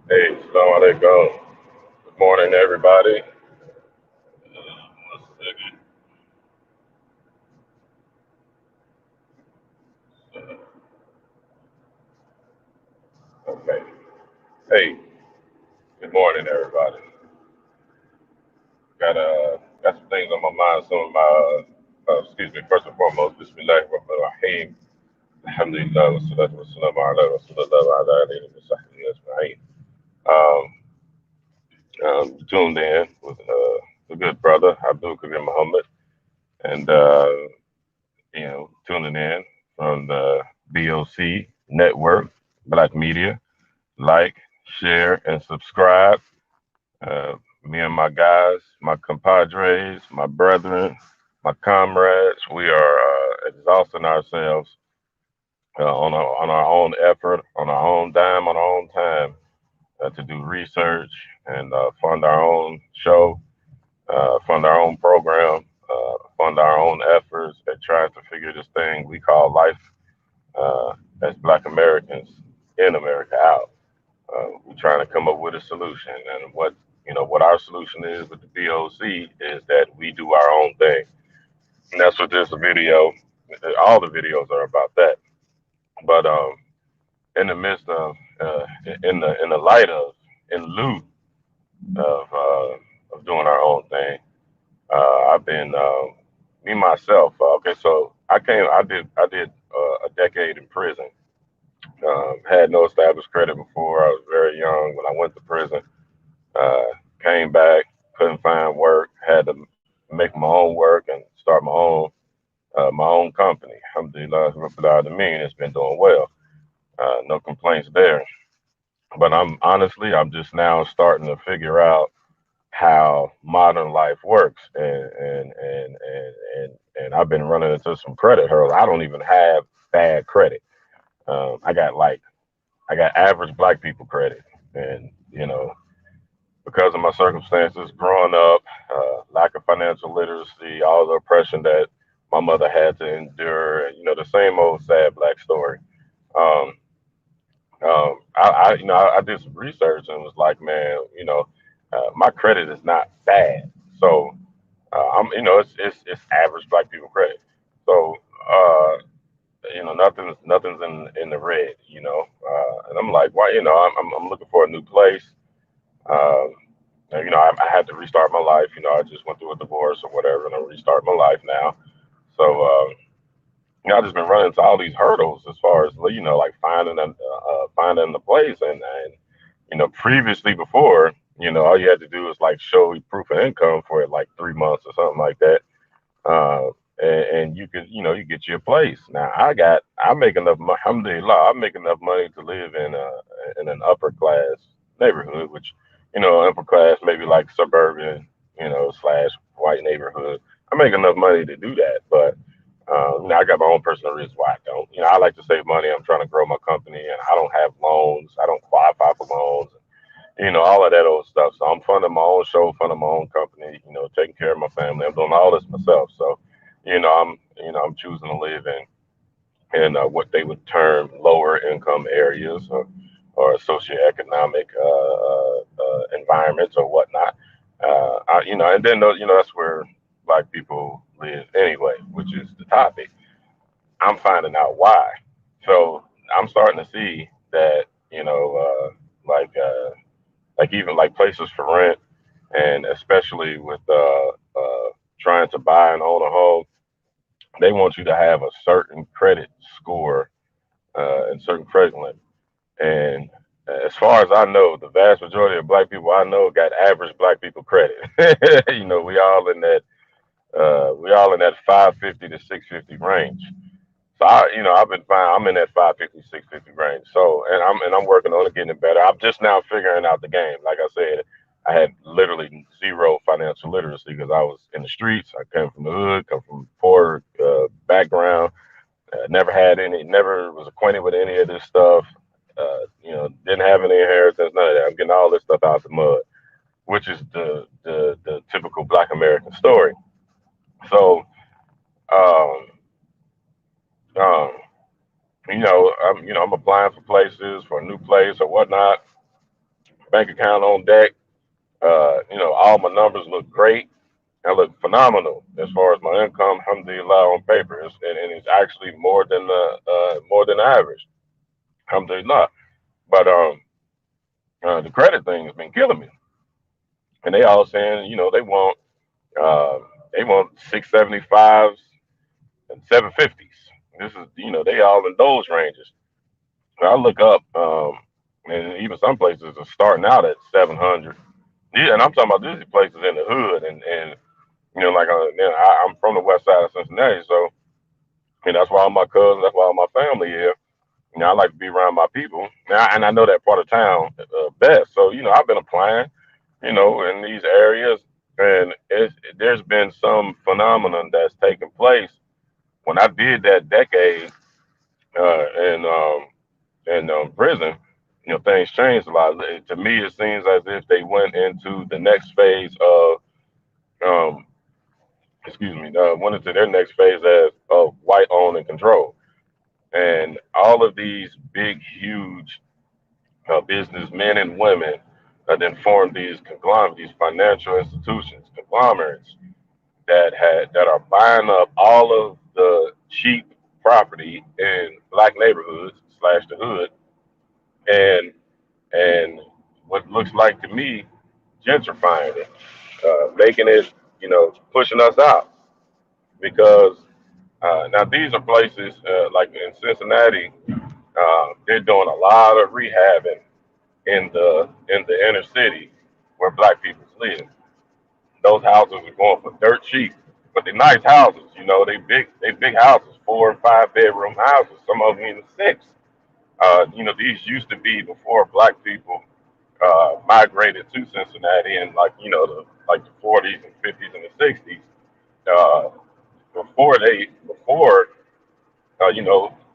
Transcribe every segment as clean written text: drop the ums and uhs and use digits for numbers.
Hey, Assalamu alaikum. Good morning, everybody. One second. Okay. Hey, good morning, everybody. Got some things on my mind. Some of my excuse me. First and foremost, Bismillahirrahmanirrahim. Alhamdulillah, wassalatu wassalamu ala rasulillah wa ala alihi wa sahbihi ajma'in. Tuned in with a good brother, Abdul Kabir Muhammad, and tuning in from the BOC Network, Black Media. Like, share, and subscribe. Uh, Me and my guys, my compadres, my brethren, my comrades, we are exhausting ourselves on our own effort, on our own dime, on our own time to do research and fund our own show, fund our own program, fund our own efforts at trying to figure this thing we call life uh, as Black Americans in America out. We're trying to come up with a solution, and what our solution is with the BOC is that we do our own thing, and that's what this video, all the videos are about that. But in the midst of, in the light of, in lieu of doing our own thing, I've been me myself. Okay, so I did a decade in prison. Had no established credit before. I was very young when I went to prison. Uh, Came back, couldn't find work, had to make my own work and start my own company. Alhamdulillah, Rabbil Alameen, it's been doing well. No complaints there. But I'm just now starting to figure out how modern life works, and I've been running into some credit hurdles. I don't even have bad credit. I got average black people credit, and because of my circumstances growing up, lack of financial literacy, all the oppression that my mother had to endure, and the same old sad black story. Um, I did some research and was like, man, my credit is not bad. So it's average black people credit. So uh, nothing's in the red. And I'm like, why? I'm looking for a new place. Um, I had to restart my life. I just went through a divorce or whatever, and I'm restarting my life now. So, I've just been running into all these hurdles as far as like finding the place, and previously before, all you had to do was like show proof of income for like 3 months or something like that, uh, and you could, you get your place. Now I make enough, alhamdulillah, I make enough money to live in an upper class neighborhood, which upper class maybe like suburban, slash white neighborhood. I make enough money to do that, but I got my own personal reasons why I don't. I like to save money. I'm trying to grow my company, and I don't have loans. I don't qualify for loans. All of that old stuff. So I'm funding my own show, funding my own company, taking care of my family. I'm doing all this myself. So, I'm choosing to live in what they would term lower income areas or socioeconomic environments or whatnot. And then that's where black people live anyway, which is the topic. I'm finding out why. So I'm starting to see that like even like places for rent, and especially with trying to buy and own a home, they want you to have a certain credit score and certain credit limit. And as far as I know, the vast majority of black people I know got average black people credit. We all in that 550 to 650 range. So I've been fine. I'm in that 550, 650 range. So, and I'm working on it, getting it better. I'm just now figuring out the game. Like I said, I had literally zero financial literacy because I was in the streets. I came from the hood, come from poor background. Never was acquainted with any of this stuff. Didn't have any inheritance, none of that. I'm getting all this stuff out the mud, which is the typical Black American story. So, um, um, I'm applying for places for a new place or whatnot, bank account on deck. All my numbers look great. I look phenomenal as far as my income, alhamdulillah, on paper. And it's actually more than average, alhamdulillah. But the credit thing has been killing me. And they all saying, uh, they want 675s and 750s. This is, they all in those ranges. I look up, and even some places are starting out at 700. Yeah, and I'm talking about these places in the hood, and I'm from the west side of Cincinnati, so that's why all my cousins, that's why all my family here. I like to be around my people, now, and I know that part of town best. So I've been applying, in these areas, and there's been some phenomenon that's taken place when I did that decade in prison. Things changed a lot. To me, it seems as if they went into the next phase of um, went into their next phase as of white own and control. And all of these big, huge businessmen and women then formed these conglomerates, these financial institutions, conglomerates that are buying up all of the cheap property in black neighborhoods slash the hood, and and what looks like to me gentrifying it, making it, pushing us out because now these are places like in Cincinnati. They're doing a lot of rehabbing in the inner city where black people live. Those houses are going for dirt cheap, but they're nice houses. They big houses, 4 and 5 bedroom houses. Some of them even six. These used to be before black people migrated to Cincinnati in like the 40s and 50s and the 60s. Uh, before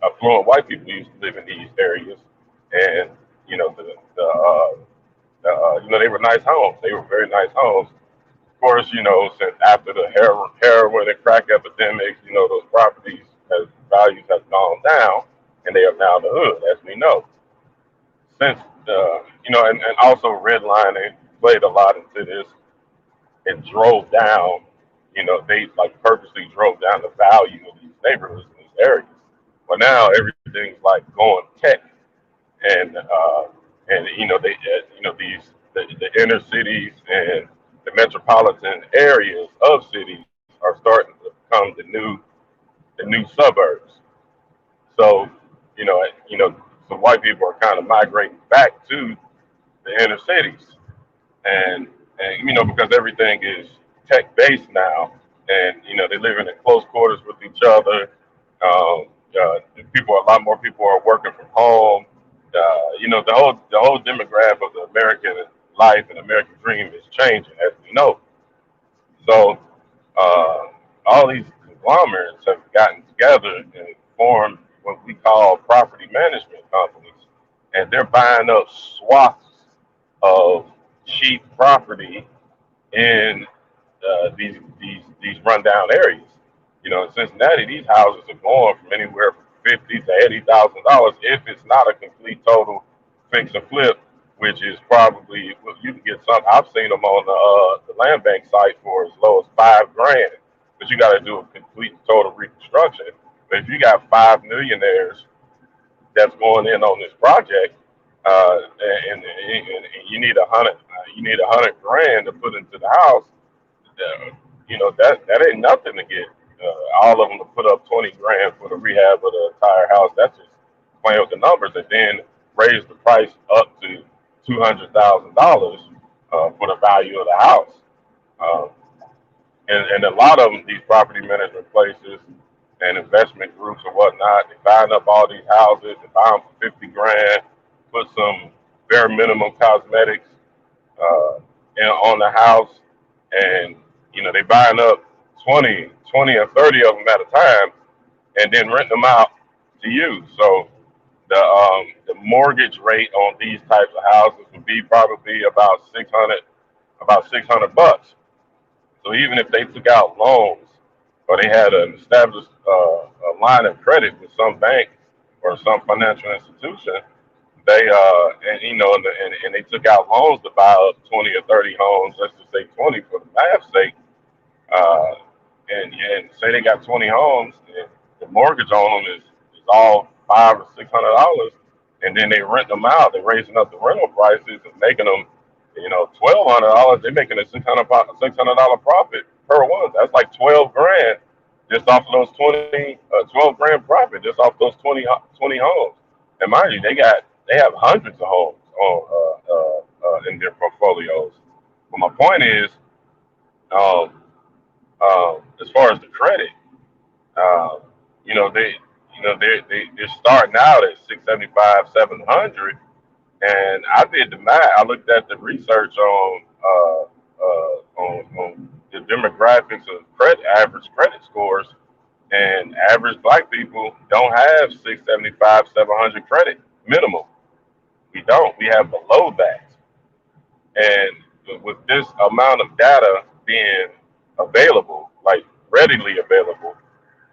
affluent white people used to live in these areas, and you know the the, uh, they were nice homes. They were very nice homes. Of course, since after the heroin and crack epidemics, those properties has values have gone down, and they are now the hood, as we know. Since and also redlining played a lot into this. It drove down, they like purposely drove down the value of these neighborhoods in these areas. Well, now everything's like going tech, and the inner cities and the metropolitan areas of cities are starting to become the new suburbs. So, so white people are kind of migrating back to the inner cities, and because everything is tech based now, and they live in close quarters with each other. A lot more people are working from home. The whole demographic of the American life and American dream is changing, as we know. So uh, all these conglomerates have gotten together and formed what we call property management companies, and they're buying up swaths of cheap property in these rundown areas. In Cincinnati, these houses are going from anywhere from $50,000 to $80,000 if it's not a complete total fix and flip, which is probably, well, you can get some. I've seen them on the land bank site for as low as 5 grand, but you got to do a complete total reconstruction. But if you got 5 millionaires that's going in on this project, and you need 100 grand to put into the house. That ain't nothing to get all of them to put up 20 grand for the rehab of the entire house. That's just playing with the numbers, and then raise the price up to $200,000 for the value of the house. Um, and a lot of them, these property management places and investment groups or whatnot, they buying up all these houses, they buy them for 50 grand, put some bare minimum cosmetics on the house, and they buying up 20 or 30 of them at a time, and then rent them out to you. So the mortgage rate on these types of houses would be probably about $600. So even if they took out loans or they had an established a line of credit with some bank or some financial institution, and and they took out loans to buy up 20 or 30 homes. Let's just say 20 for the math's sake. Uh, and say they got 20 homes, and the mortgage on them is all $500 or $600, and then they rent them out. They're raising up the rental prices and making them, $1,200. They're making a $600 profit per one. That's like 12 grand just off of those 12 grand profit just off those 20 homes. And mind you, they have hundreds of homes in their portfolios. But my point is, um, as far as the credit, um, they they're starting out at 675, 700, and I did the math. I looked at the research on the demographics of average credit scores, and average black people don't have 675, 700 credit minimum. We don't. We have below that, and with this amount of data being available, like readily available,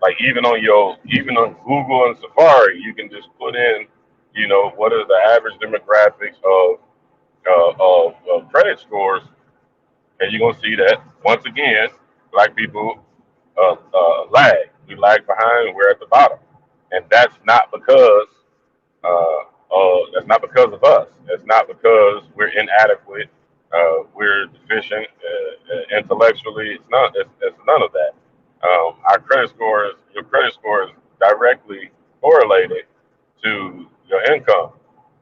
like even on Google and Safari, you can just put in, what are the average demographics of credit scores, and you're gonna see that once again, black people lag. We lag behind. We're at the bottom, and that's not because of us. It's not because we're inadequate. We're deficient intellectually. It's none of that. Your credit score is directly correlated to your income,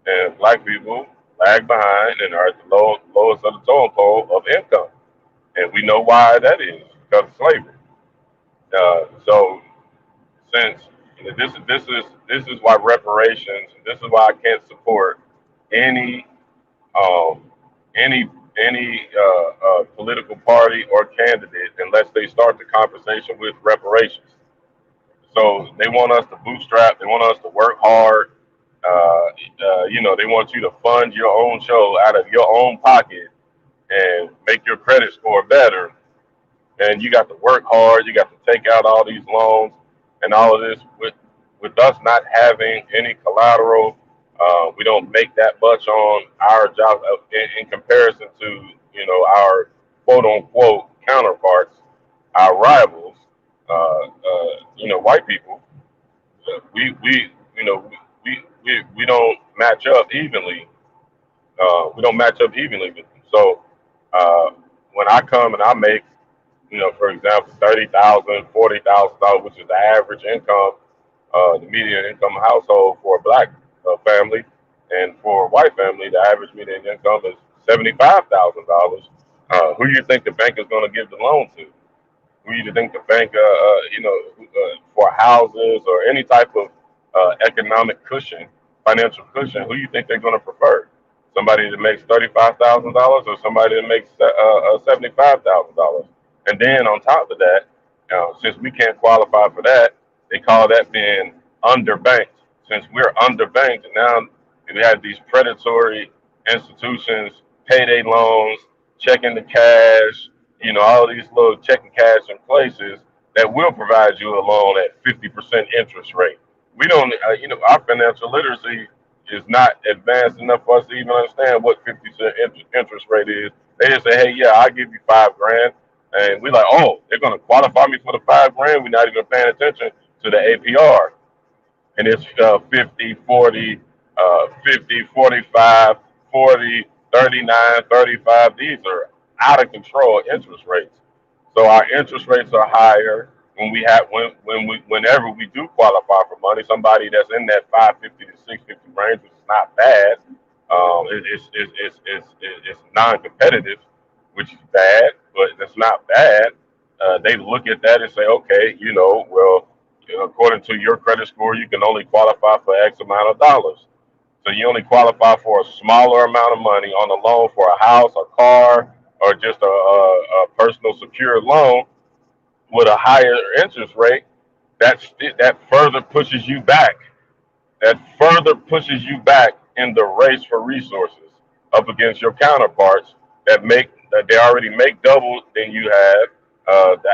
and black people lag behind and are at the lowest of the totem pole of income, and we know why that is because of slavery. So since this is why reparations, this is why I can't support any um, any political party or candidate unless they start the conversation with reparations. So they want us to bootstrap. They want us to work hard. They want you to fund your own show out of your own pocket and make your credit score better. And you got to work hard. You got to take out all these loans and all of this with us not having any collateral. We don't make that much on our job in comparison to our quote unquote counterparts, our rivals, white people. We don't match up evenly. We don't match up evenly with them. So uh, when I come and I make, for example, 30,000, $40,000, which is the average income, the median income household for a black family, and for a white family, the average median income is $75,000. Who do you think the bank is going to give the loan to? Who you think the bank, for houses or any type of economic cushion, financial cushion, who you think they're going to prefer? Somebody that makes $35,000 or somebody that makes $75,000? And then on top of that, since we can't qualify for that, they call that being underbanked. Since we're underbanked, and now we have these predatory institutions, payday loans, checking the cash, all these little checking cash in places that will provide you a loan at 50% interest rate. We don't, our financial literacy is not advanced enough for us to even understand what 50% interest rate is. They just say, hey, yeah, I'll give you 5 grand. And we're like, oh, they're going to qualify me for the 5 grand. We're not even paying attention to the APR. And it's 50, 40, 50, 45, 40, 39, 35. These are out of control interest rates. So our interest rates are higher whenever we do qualify for money. Somebody that's in that 550 to 650 range, which is not bad. It's non-competitive, which is bad, but it's not bad. They look at that and say, okay, well, according to your credit score, you can only qualify for X amount of dollars. So you only qualify for a smaller amount of money on a loan for a house, a car, or just a personal secured loan with a higher interest rate. That further pushes you back. That further pushes you back in the race for resources up against your counterparts that they already make double than you have. The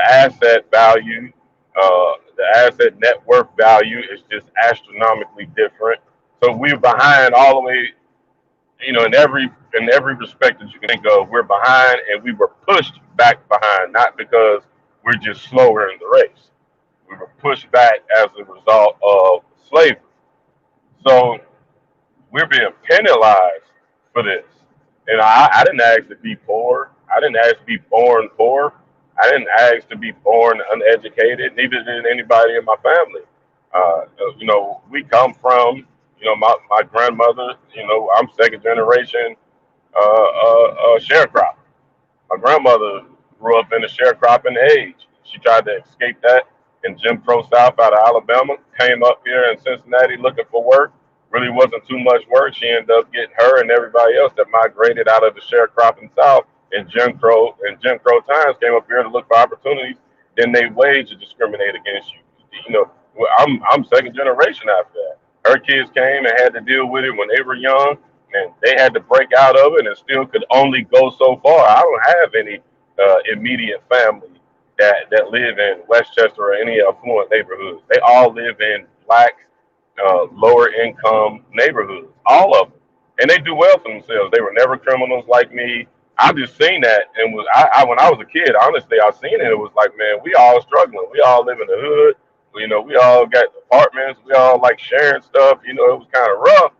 asset net worth value is just astronomically different. So we're behind all the way, in every respect that you can think of. We're behind, and we were pushed back behind, not because we're just slower in the race. We were pushed back as a result of slavery. So we're being penalized for this. And I didn't ask to be poor. I didn't ask to be born poor. I didn't ask to be born uneducated. Neither did anybody in my family. We come from, my grandmother. I'm second generation sharecropper. My grandmother grew up in the sharecropping age. She tried to escape that in Jim Crow South out of Alabama, came up here in Cincinnati looking for work. Really wasn't too much work. She ended up getting her and everybody else that migrated out of the sharecropping South in Jim Crow times came up here to look for opportunities. Then they wage to discriminate against you. I'm second generation after that. Her kids came and had to deal with it when they were young, and they had to break out of it and still could only go so far. I don't have any immediate family that live in Westchester or any affluent neighborhoods. They all live in black, lower income neighborhoods, all of them, and they do well for themselves. They were never criminals like me. I just seen that, and when I was a kid, honestly, I seen it. It was like, man, we all struggling. We all live in the hood. We all got apartments. We all like sharing stuff. It was kind of rough,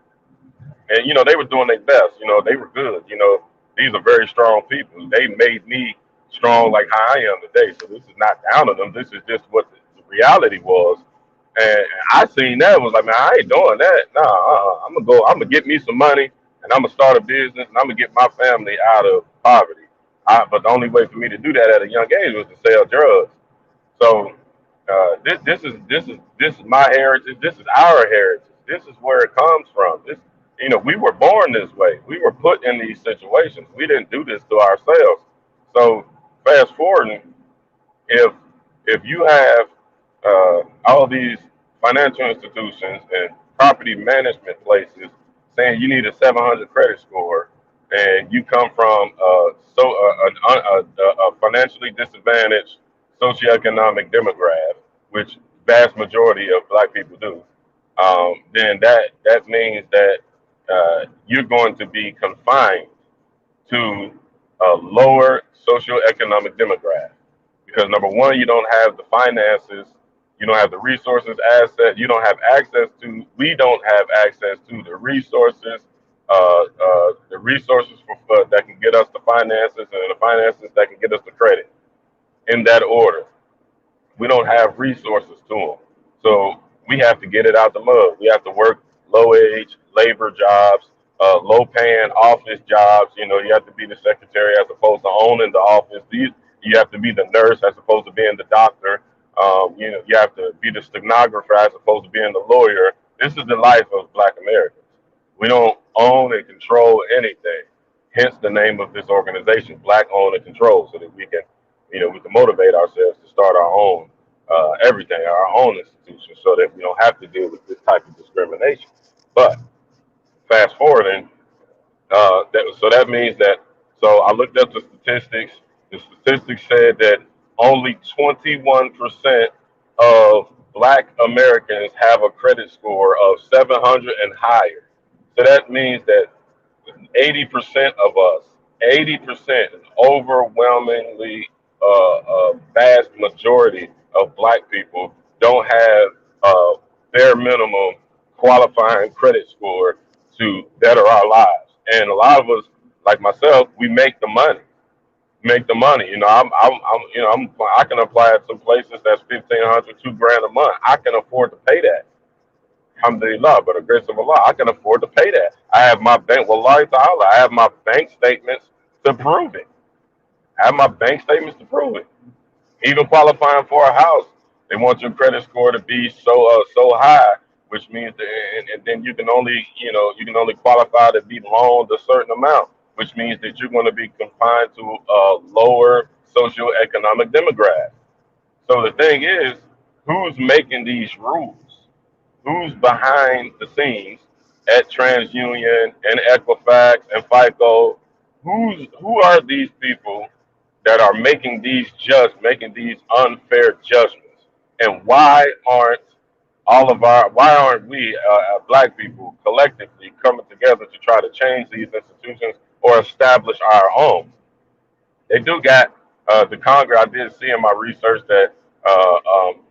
and they were doing their best. They were good. These are very strong people. They made me strong like how I am today. So this is not down on them. This is just what the reality was. And I seen that, was like, man, I ain't doing that. Nah, I'm gonna go. I'm gonna get me some money, and I'm gonna start a business, and I'm gonna get my family out of poverty. But the only way for me to do that at a young age was to sell drugs. So this is my heritage. This is our heritage. This is where it comes from. We were born this way. We were put in these situations. We didn't do this to ourselves. So fast forwarding, if if you have all these financial institutions and property management places saying you need a 700 credit score, and you come from a financially disadvantaged socioeconomic demographic, which vast majority of black people do, then that means that you're going to be confined to a lower socioeconomic demographic. Because number one, you don't have the finances, you don't have the resources, assets, you don't have access to, we don't have access to the resources for that can get us the finances, and the finances that can get us the credit in that order. We don't have resources to them. So we have to get it out the mud. We have to work low wage labor jobs, low paying office jobs. You have to be the secretary as opposed to owning the office. You have to be the nurse as opposed to being the doctor. You have to be the stenographer as opposed to being the lawyer. This is the life of black Americans. We don't own and control anything. Hence the name of this organization, Black Own and Control, so that we can motivate ourselves to start our own everything, our own institution, so that we don't have to deal with this type of discrimination. But fast forwarding, so that means that, so I looked up the statistics. The statistics said that only 21% of Black Americans have a credit score of 700 and higher. So that means that 80% of us, 80%, an overwhelmingly vast majority of black people don't have a bare minimum qualifying credit score to better our lives. And a lot of us, like myself, we make the money. Make the money. I can apply at some places that's 1,500, 2 grand a month. I can afford to pay that. Alhamdulillah, but the grace of Allah, I can afford to pay that. I have my bank, wallahi ta'ala, I have my bank statements to prove it. I have my bank statements to prove it. Even qualifying for a house, they want your credit score to be so high, which means that, and then you can only qualify to be loaned a certain amount, which means that you're going to be confined to a lower socioeconomic demographic. So the thing is, who's making these rules? Who's behind the scenes at TransUnion and Equifax and FICO? Who are these people that are making these unfair judgments? And why aren't why aren't we black people collectively coming together to try to change these institutions or establish our own? They do got the Congress. I did see in my research that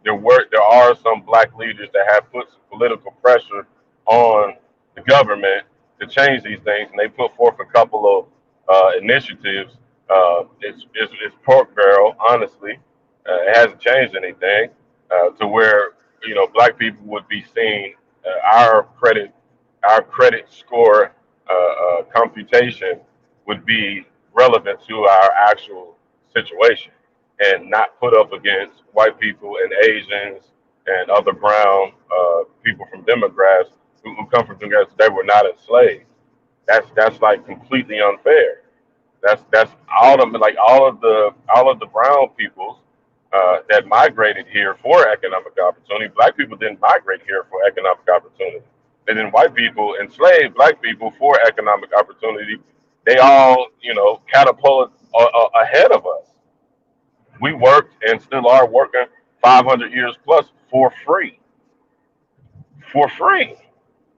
there are some black leaders that have put some political pressure on the government to change these things, and they put forth a couple of initiatives. It's pork barrel, honestly. It hasn't changed anything to where black people would be seeing our credit score computation would be relevant to our actual situation and not put up against white people and Asians and other brown people from demographics who come from demographics that were not enslaved. That's like completely unfair. That's all of the brown peoples that migrated here for economic opportunity. Black people didn't migrate here for economic opportunity. And then white people enslaved black people for economic opportunity. They all, catapulted ahead of us. We worked and still are working 500 years plus for free.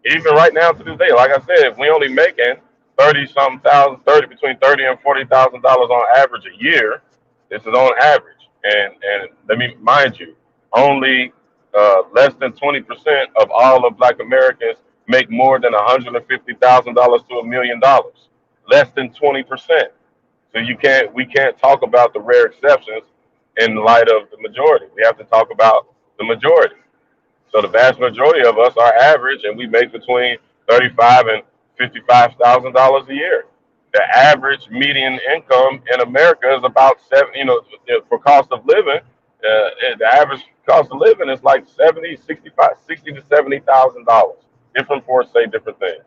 Even right now to this day, like I said, if we only making 30 something thousand, 30 between 30 and $40,000 on average a year. This is on average, and let me mind you, only less than 20% of all of Black Americans make more than $150,000 to $1 million. Less than 20%. So we can't talk about the rare exceptions in light of the majority. We have to talk about the majority. So the vast majority of us are average, and we make between 35 and $55,000 a year. The average median income in America is about seven. For cost of living, the average cost of living is like 70, 65, 60 to $70,000. Different reports say different things.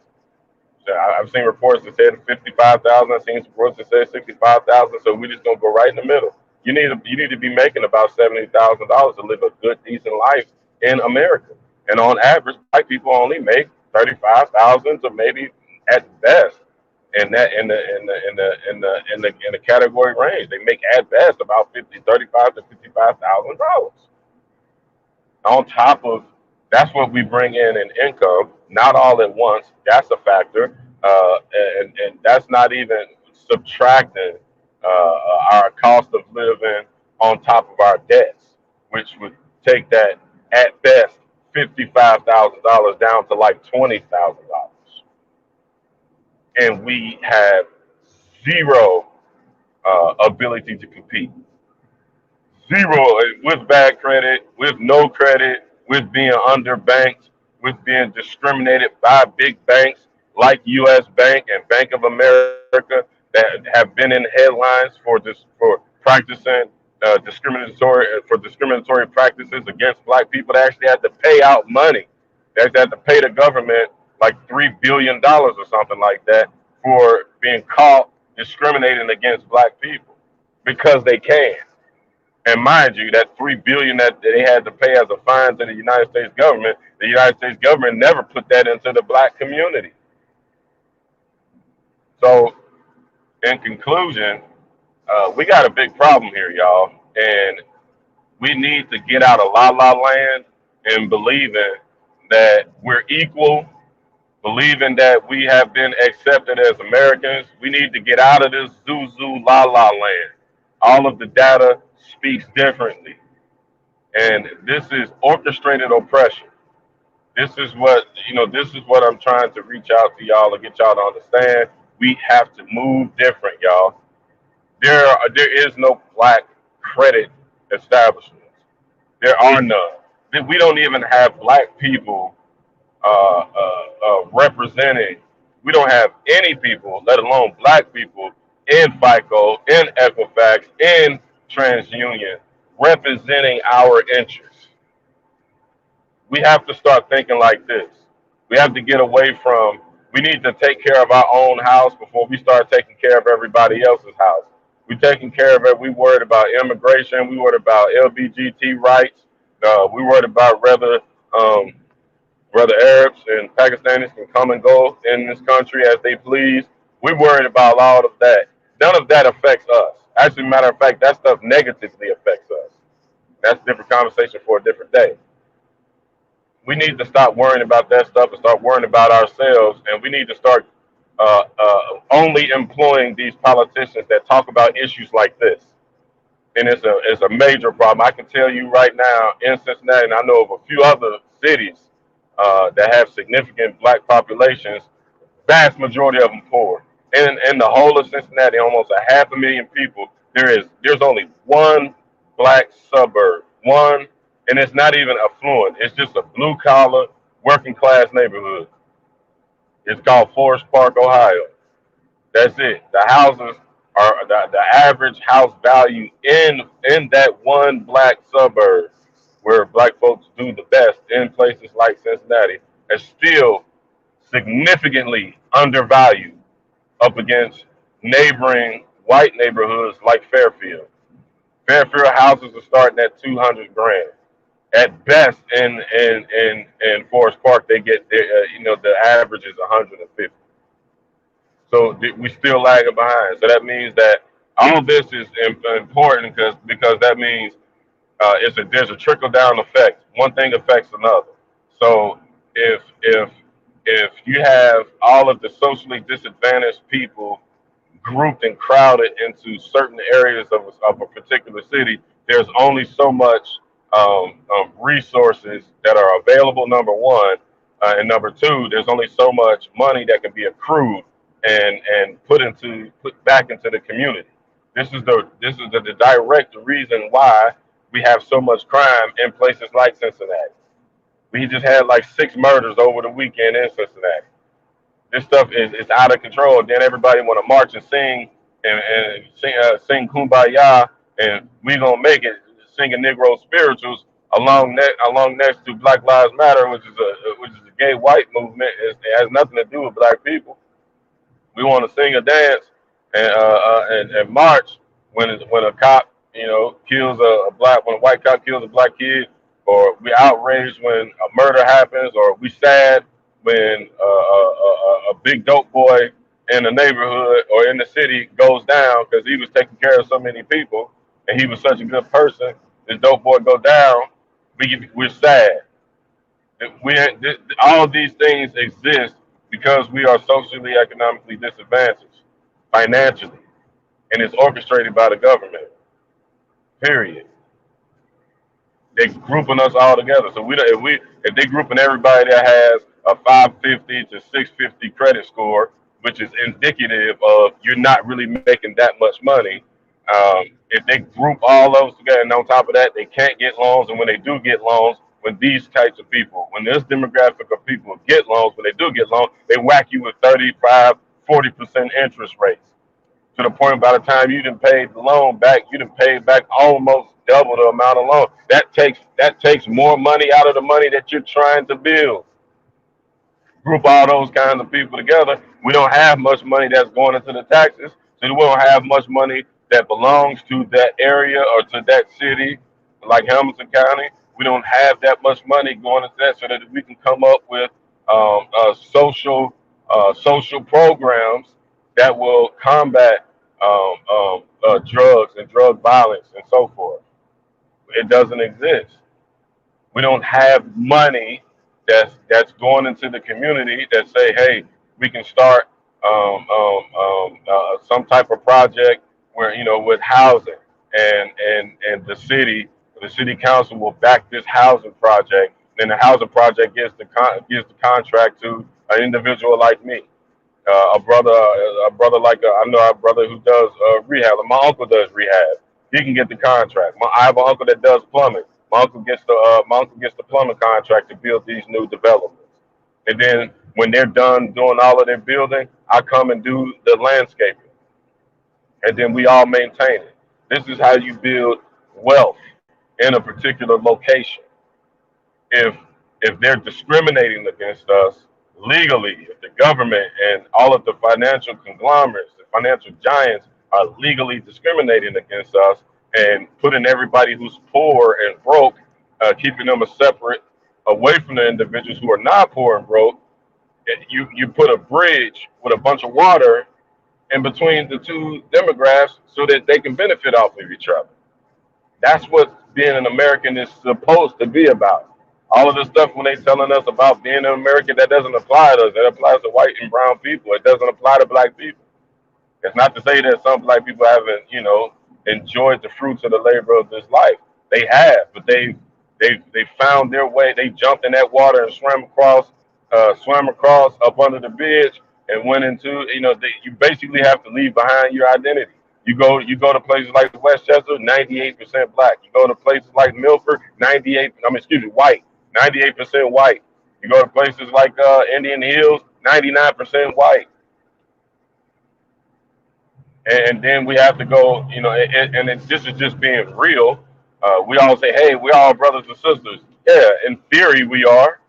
So I've seen reports that said 55,000. I've seen reports that said 65,000. So we just gonna go right in the middle. You need to be making about $70,000 to live a good, decent life in America. And on average, black people only make 35,000 to maybe at best in that in the category range. They make at best about 35 to $55,000 on top of that's what we bring in income, not all at once. That's a factor, and that's not even subtracting our cost of living on top of our debts, which would take that at best $55,000 down to like $20,000, and we have zero ability to compete. Zero with bad credit, with no credit, with being underbanked, with being discriminated by big banks like U.S. Bank and Bank of America that have been in headlines for practicing discriminatory practices against black people. They actually had to pay out money. They actually had to pay the government like $3 billion or something like that for being caught discriminating against black people because they can. And mind you, that $3 billion that they had to pay as a fine to the United States government never put that into the black community. So, in conclusion, we got a big problem here, y'all, and we need to get out of la la land and believing that we're equal, believing that we have been accepted as Americans. We need to get out of this zoo zoo la la land. All of the data speaks differently. And this is orchestrated oppression. This is what I'm trying to reach out to y'all and get y'all to understand. We have to move different, y'all. There is no black credit establishments. There are none. We don't even have black people representing. We don't have any people, let alone black people, in FICO, in Equifax, in TransUnion, representing our interests. We have to start thinking like this. We have to get away from, we need to take care of our own house before we start taking care of everybody else's house. We're taking care of it. We worried about immigration. We worried about LBGT rights. We worried about whether Arabs and Pakistanis can come and go in this country as they please. We're worried about all of that. None of that affects us. Actually, matter of fact, that stuff negatively affects us. That's a different conversation for a different day. We need to stop worrying about that stuff and start worrying about ourselves. And we need to start only employing these politicians that talk about issues like this. And it's a major problem. I can tell you right now in Cincinnati, and I know of a few other cities that have significant black populations, vast majority of them poor. In the whole of Cincinnati, almost a half a million people, there's only one black suburb, one, and it's not even affluent. It's just a blue collar working class neighborhood. It's called Forest Park, Ohio. That's it. The houses are the average house value in that one black suburb where black folks do the best in places like Cincinnati is still significantly undervalued up against neighboring white neighborhoods like Fairfield. Fairfield houses are starting at 200 grand. At best, in Forest Park, they get the average is 150. So we still lagging behind. So that means that all of this is important because that means there's a trickle down effect. One thing affects another. So if if you have all of the socially disadvantaged people grouped and crowded into certain areas of a particular city, there's only so much resources that are available. Number one, and number two, there's only so much money that can be accrued and put back into the community. This is the direct reason why we have so much crime in places like Cincinnati. We just had like 6 murders over the weekend in Cincinnati. This stuff is out of control. Then everybody want to march and sing and sing "Kumbaya" and we gonna make it, singing Negro spirituals along next to Black Lives Matter, which is a gay white movement. It has nothing to do with black people. We want to sing or dance and march when a cop kills a black when a white cop kills a black kid, or we outraged when a murder happens, or we sad when a big dope boy in the neighborhood or in the city goes down because he was taking care of so many people and he was such a good person. This dope boy go down. We're sad. All these things exist because we are socially, economically disadvantaged financially, and it's orchestrated by the government. Period. They grouping us all together. So if they grouping everybody that has a 550 to 650 credit score, which is indicative of you're not really making that much money. If they group all those together, and on top of that, they can't get loans, and when they do get loans, when these types of people, when this demographic of people get loans, when they do get loans, they whack you with 35, 40% interest rates to the point by the time you done paid the loan back, you done paid back almost double the amount of loan. That takes more money out of the money that you're trying to build. Group all those kinds of people together, we don't have much money that's going into the taxes, so we don't have much money that belongs to that area or to that city, like Hamilton County. We don't have that much money going into that, so that we can come up with social programs that will combat drugs and drug violence and so forth. It doesn't exist. We don't have money that's going into the community that say, hey, we can start some type of project where with housing, and the city council will back this housing project. Then the housing project gives the contract to an individual like me, a brother like I know a brother who does rehab. My uncle does rehab. He can get the contract. I have an uncle that does plumbing. My uncle gets the plumbing contract to build these new developments. And then when they're done doing all of their building, I come and do the landscaping, and then we all maintain it. This is how you build wealth in a particular location. if if they're discriminating against us legally, if the government and all of the financial conglomerates, the financial giants are legally discriminating against us and putting everybody who's poor and broke, keeping them a separate away from the individuals who are not poor and broke, you put a bridge with a bunch of water in between the two demographics so that they can benefit off of each other. That's what being an American is supposed to be about. All of the stuff when they telling us about being an American, that doesn't apply to us. That applies to white and brown people. It doesn't apply to black people. It's not to say that some black people haven't, enjoyed the fruits of the labor of this life. They have, but they found their way. They jumped in that water and swam across up under the bridge and went into. You basically have to leave behind your identity. You go to places like Westchester, 98% black. You go to places like Milford, 98. I mean, excuse me, white, 98% white. You go to places like Indian Hills, 99% white. And then we have to go, this is just being real. We all say, hey, we're all brothers and sisters. Yeah, in theory we are.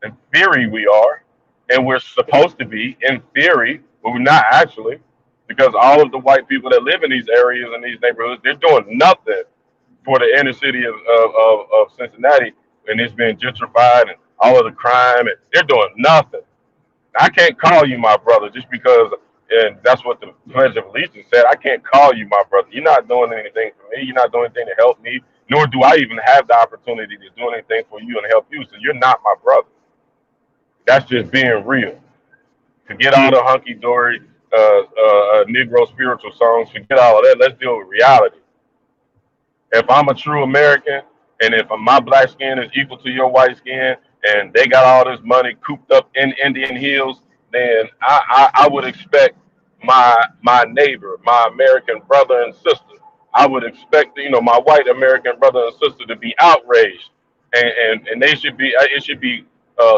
In theory we are. And we're supposed to be, in theory, but we're not actually. Because all of the white people that live in these areas and these neighborhoods, they're doing nothing for the inner city of Cincinnati. And it's been gentrified and all of the crime. And they're doing nothing. I can't call you my brother just because, and that's what the Pledge of Allegiance said. I can't call you my brother. You're not doing anything for me. You're not doing anything to help me, nor do I even have the opportunity to do anything for you and help you. So you're not my brother. That's just being real. Forget all the hunky dory Negro spiritual songs. Forget all of that. Let's deal with reality. If I'm a true American and if my black skin is equal to your white skin and they got all this money cooped up in Indian Hills, then I would expect my neighbor, my American brother and sister, I would expect my white American brother and sister to be outraged, and they should be it should be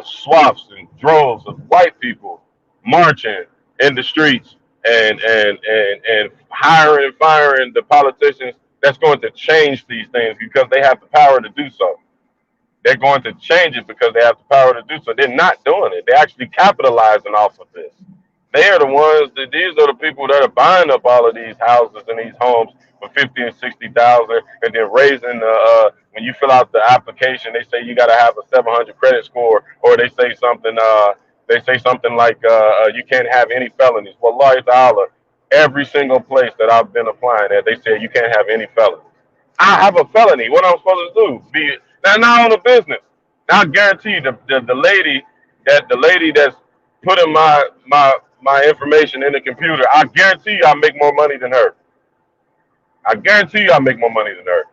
swaths and droves of white people marching in the streets and hiring and firing the politicians that's going to change these things because they have the power to do so. They're going to change it because they have the power to do so. They're not doing it. They're actually capitalizing off of this. They are the ones that these are the people that are buying up all of these houses and these homes for 50 and 60,000, and then raising the when you fill out the application, they say you got to have a 700 credit score, or they say something like you can't have any felonies. Well, Lord Allah, every single place that I've been applying at, they say you can't have any felonies. I have a felony. What I'm supposed to do? Be now not on the business. Now I guarantee you the lady that's putting my information in the computer, I guarantee you I make more money than her. I guarantee you I make more money than her.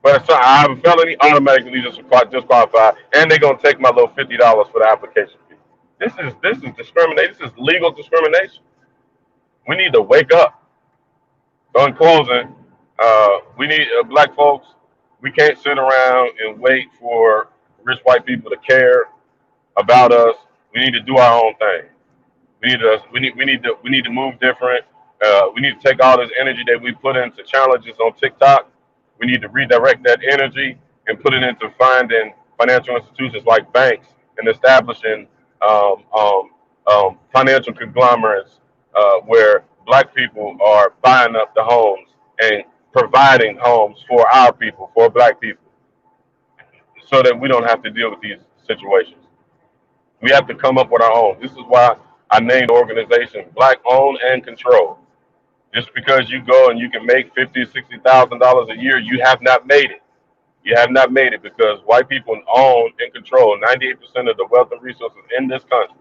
But so I have a felony, automatically disqualified, and they're gonna take my little $50 for the application fee. This is discrimination. This is legal discrimination. We need to wake up. So in closing, we need black folks. We can't sit around and wait for rich white people to care about us. We need to do our own thing. We need to move different. We need to take all this energy that we put into challenges on TikTok. We need to redirect that energy and put it into finding financial institutions like banks and establishing financial conglomerates where black people are buying up the homes and providing homes for our people, for black people, so that we don't have to deal with these situations. We have to come up with our own. This is why I named the organization Black Owned and Controlled. Just because you go and you can make $50,000 or $60,000 a year, you have not made it. You have not made it because white people own and control 98% of the wealth and resources in this country.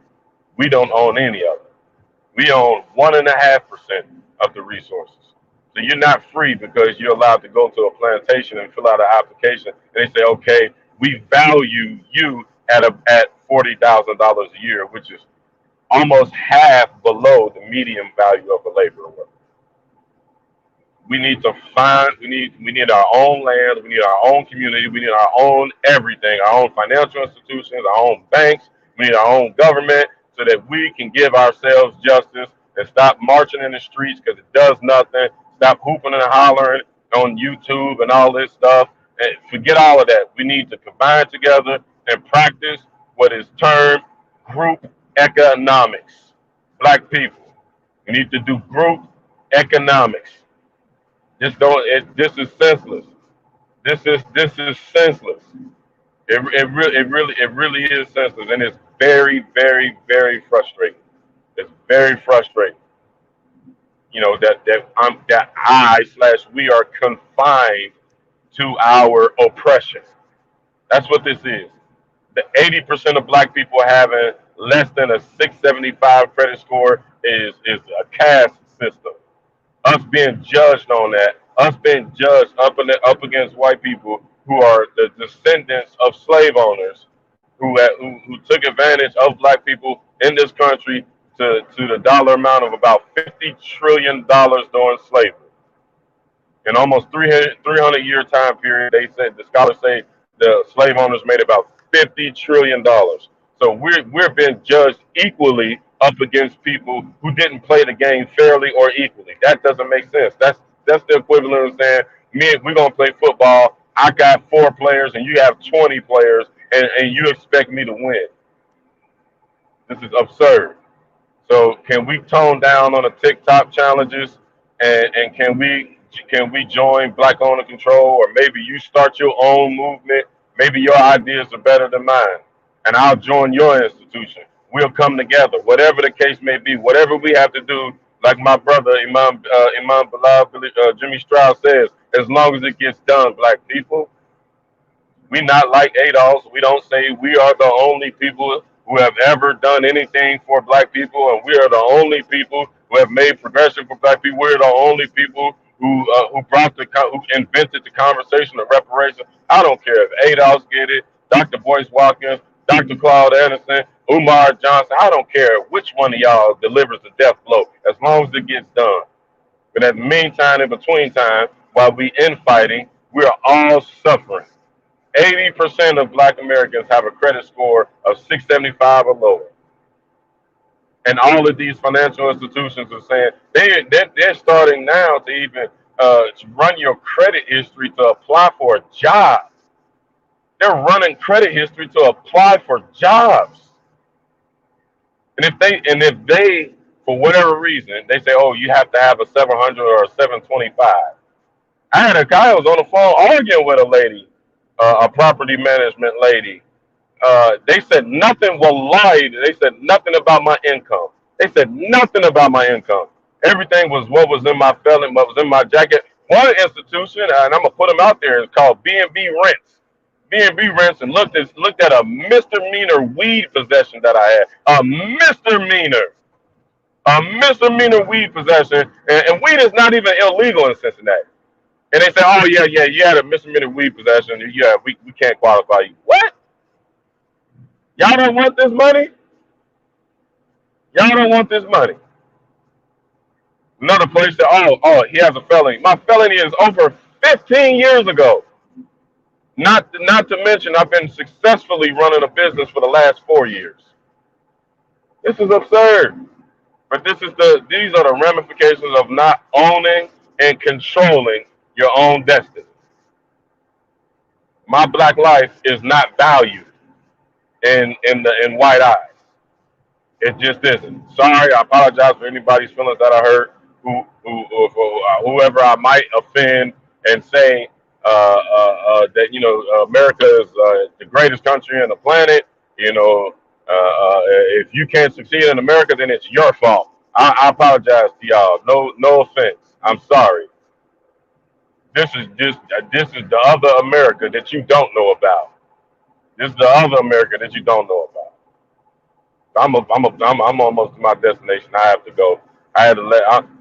We don't own any of it. We own 1.5% of the resources. So you're not free because you're allowed to go to a plantation and fill out an application, and they say, okay, we value you at $40,000 a year, which is almost half below the median value of a laborer. We need to we need our own land, we need our own community, we need our own everything, our own financial institutions, our own banks, we need our own government so that we can give ourselves justice and stop marching in the streets because it does nothing. Stop hooping and hollering on YouTube and all this stuff. And forget all of that. We need to combine together and practice what is termed group economics. Black people, we need to do group economics. This is senseless. This is senseless. It really is senseless, and it's very, very, very frustrating. It's very frustrating. That I slash we are confined to our oppression. That's what this is. The 80% of black people having less than a 675 credit score is a caste system. Us being judged on that, us being judged up against white people who are the descendants of slave owners who took advantage of black people in this country to the dollar amount of about $50 trillion during slavery. In almost 300 year time period, they said the scholars say the slave owners made about $50 trillion. So we're being judged equally up against people who didn't play the game fairly or equally. That doesn't make sense. That's the equivalent of saying we're gonna play football. I got 4 players and you have 20 players, and you expect me to win. This is absurd. So can we tone down on the TikTok challenges, and can we join Black Owner Control, or maybe you start your own movement? Maybe your ideas are better than mine, and I'll join your institution. We'll come together, whatever the case may be, whatever we have to do. Like my brother Imam Bilal Jimmy Strauss says, as long as it gets done, black people. We not like ADOS. We don't say we are the only people who have ever done anything for black people, and we are the only people who have made progression for black people. We're the only people who invented the conversation of reparation. I don't care if ADOS get it, Dr. Boyce Watkins, Dr. Claude Anderson, Umar Johnson. I don't care which one of y'all delivers the death blow, as long as it gets done. But in the meantime, in between time, while we infighting, we are all suffering. 80% of black Americans have a credit score of 675 or lower. And all of these financial institutions are saying they're starting now to even to run your credit history to apply for a job. They're running credit history to apply for jobs. And if they for whatever reason they say, oh, you have to have a 700 or a 725. I had a guy who was on the phone arguing with a lady, a property management lady. They said nothing will lie. They said nothing about my income. They said nothing about my income. Everything was what was in my felon, what was in my jacket. One institution, and I'm gonna put them out there, is called B&B Rents. B&B Rents, and looked at a misdemeanor weed possession that I had. A misdemeanor weed possession, and weed is not even illegal in Cincinnati. And they say, oh yeah, you had a misdemeanor weed possession. Yeah, we can't qualify you. What? Y'all don't want this money? Y'all don't want this money. Another place said, oh, he has a felony. My felony is over 15 years ago. Not to mention, I've been successfully running a business for the last 4 years. This is absurd. But these are the ramifications of not owning and controlling your own destiny. My black life is not valued in white eyes. It just isn't. Sorry, I apologize for anybody's feelings that I hurt, whoever I might offend, and say that America is the greatest country on the planet. If you can't succeed in America, then it's your fault. I apologize to y'all. No offense. I'm sorry. This is the other America that you don't know about. This is the other America that you don't know about. I'm almost to my destination. I have to go. I had to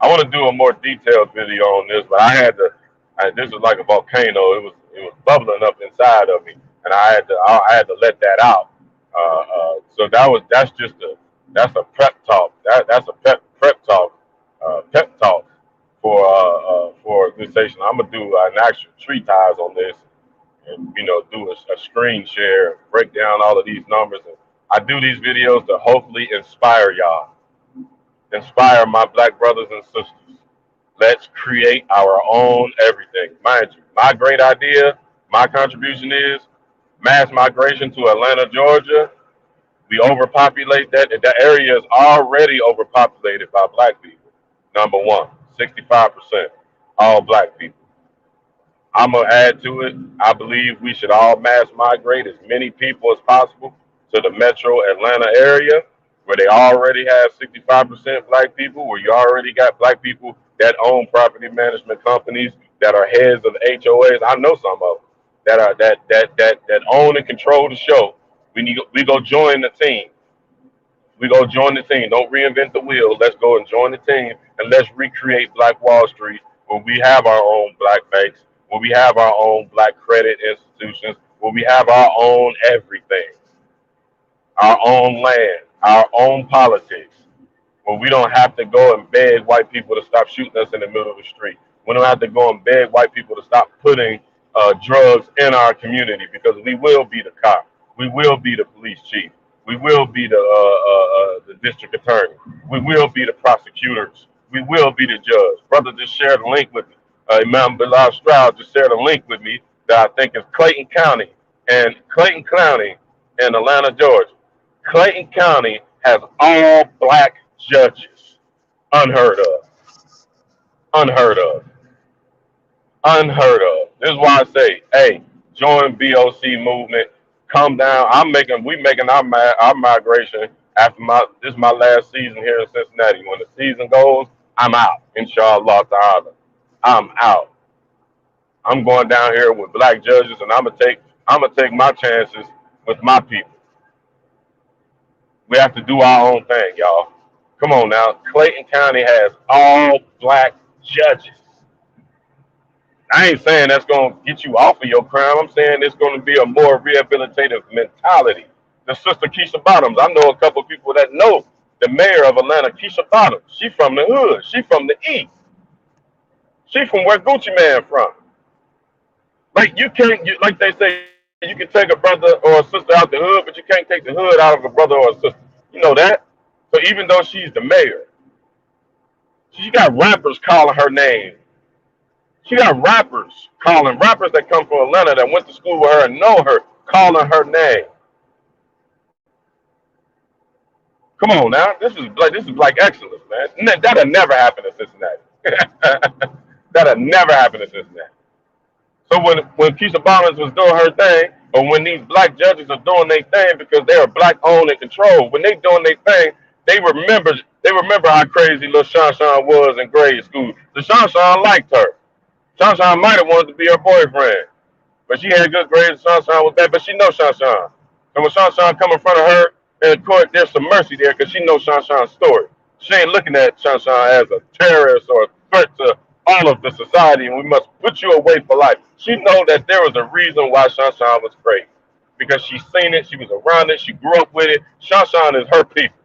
I want to do a more detailed video on this, but I had to. This is like a volcano. It was bubbling up inside of me, and I had to let that out. So that's a prep talk. That's a pep talk for this station. I'm gonna do an actual treatise on this, and do a screen share, break down all of these numbers. And I do these videos to hopefully inspire y'all, inspire my black brothers and sisters. Let's create our own everything. Mind you, my great idea, my contribution is mass migration to Atlanta, Georgia. We overpopulate that. That area is already overpopulated by black people. Number one, 65%, all black people. I'm gonna add to it. I believe we should all mass migrate as many people as possible to the metro Atlanta area, where they already have 65% black people, where you already got black people that own property management companies, that are heads of HOAs. I know some of them that own and control the show. We go join the team. We go join the team. Don't reinvent the wheel. Let's go and join the team and let's recreate Black Wall Street where we have our own black banks, where we have our own black credit institutions, where we have our own everything, our own land, our own politics, where we don't have to go and beg white people to stop shooting us in the middle of the street. We don't have to go and beg white people to stop putting drugs in our community because we will be the cop. We will be the police chief. We will be the district attorney. We will be the prosecutors. We will be the judge. Brother just shared a link with me. Imam Bilal Stroud just shared a link with me that I think is Clayton County in Atlanta, Georgia. Clayton County has all black judges. Unheard of. Unheard of. Unheard of. This is why I say, hey, join BOC movement. Come down. We making our migration after this is my last season here in Cincinnati. When the season goes, I'm out. Inshallah ta'ala. I'm out. I'm going down here with black judges and I'm gonna take my chances with my people. We have to do our own thing, y'all. Come on now. Clayton County has all black judges. I ain't saying that's going to get you off of your crime. I'm saying it's going to be a more rehabilitative mentality. The sister Keisha Bottoms, I know a couple of people that know the mayor of Atlanta, Keisha Bottoms. She from the hood. She from the east. She from where Gucci Man from. Like like they say, you can take a brother or a sister out the hood, but you can't take the hood out of a brother or a sister. You know that? So even though she's the mayor, she got rappers calling her name. She got rappers that come from Atlanta that went to school with her and know her, calling her name. Come on now, this is like excellence, man. That'll never happen in Cincinnati. That'll never happen in Cincinnati. So when Keisha Barnes was doing her thing, or when these black judges are doing their thing because they are black owned and controlled, when they doing their thing, they remember how crazy little Sean was in grade school. So Sean liked her. Sean might have wanted to be her boyfriend, but she had good grades. Sean was bad, but she knows Sean. And when Sean come in front of her in the court, there's some mercy there because she knows Sean's story. She ain't looking at Sean as a terrorist or a threat to all of the society, and we must put you away for life. She know that there was a reason why Sean was crazy because she seen it, she was around it, she grew up with it. Sean is her people.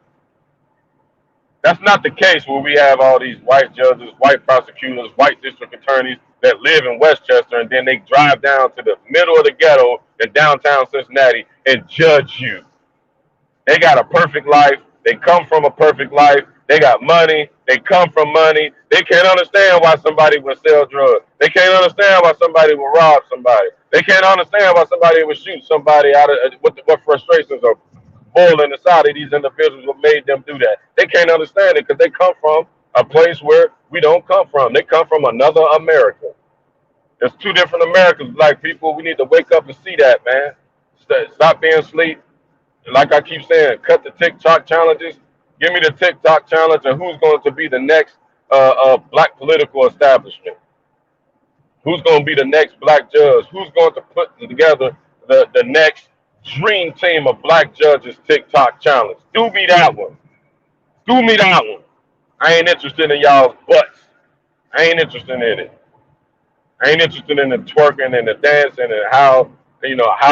That's not the case where we have all these white judges, white prosecutors, white district attorneys that live in Westchester and then they drive down to the middle of the ghetto in downtown Cincinnati and judge you. They got a perfect life. They come from a perfect life. They got money. They come from money. They can't understand why somebody would sell drugs. They can't understand why somebody would rob somebody. They can't understand why somebody would shoot somebody out of what frustrations are boiling inside of these individuals what made them do that. They can't understand it because they come from a place where we don't come from. They come from another America. There's two different Americas, black people. We need to wake up and see that, man. Stop being asleep. Like I keep saying, cut the TikTok challenges. Give me the TikTok challenge and who's going to be the next black political establishment. Who's going to be the next black judge? Who's going to put together the next dream team of black judges TikTok challenge? Do me that one. Do me that one. I ain't interested in y'all's butts. I ain't interested in it. I ain't interested in the twerking and the dancing and how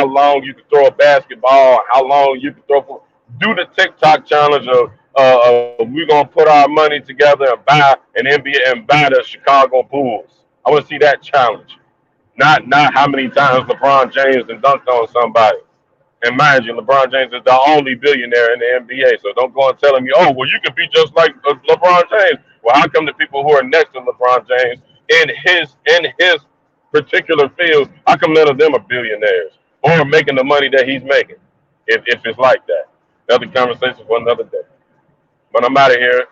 long you can throw a basketball, how long you can throw. Do the TikTok challenge of we're gonna put our money together and buy an NBA and buy the Chicago Bulls. I want to see that challenge. Not how many times LeBron James and dunked on somebody. And mind you, LeBron James is the only billionaire in the NBA. So don't go and tell me, oh, well, you could be just like LeBron James. Well, how come the people who are next to LeBron James in his particular field, how come none of them are billionaires or making the money that he's making? If it's like that, another conversation for another day. But I'm out of here,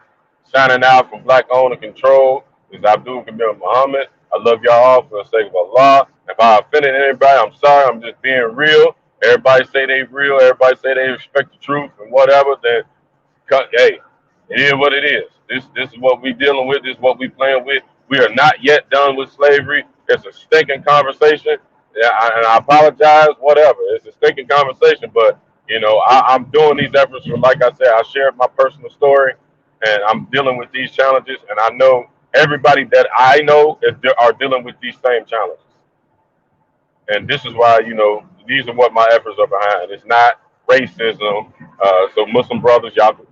signing out from Black Owned and Control. This is Abdul Kabir Muhammad. I love y'all all for the sake of Allah. If I offended anybody, I'm sorry. I'm just being real. Everybody say they real. Everybody say they respect the truth and whatever. Then, hey, it is what it is. This is what we dealing with. This is what we playing with. We are not yet done with slavery. It's a stinking conversation. Yeah, and I apologize. Whatever. It's a stinking conversation, but I'm doing these efforts. For, like I said, I shared my personal story, and I'm dealing with these challenges, and I know everybody that I know are dealing with these same challenges. And this is why these are what my efforts are behind. It's not racism. So Muslim brothers, y'all can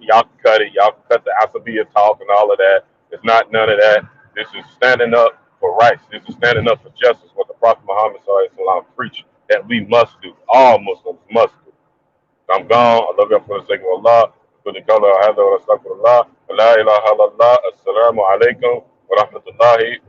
cut it. Y'all can cut the Asabiya talk and all of that. It's not none of that. This is standing up for rights. This is standing up for justice. What the Prophet Muhammad SAW preached that we must do. All Muslims must do. I'm gone. I love you for the sake of Allah. For the color of Allah, wa astaghfirullah. La ilaha illallah. Assalamu alaikum wa rahmatullahi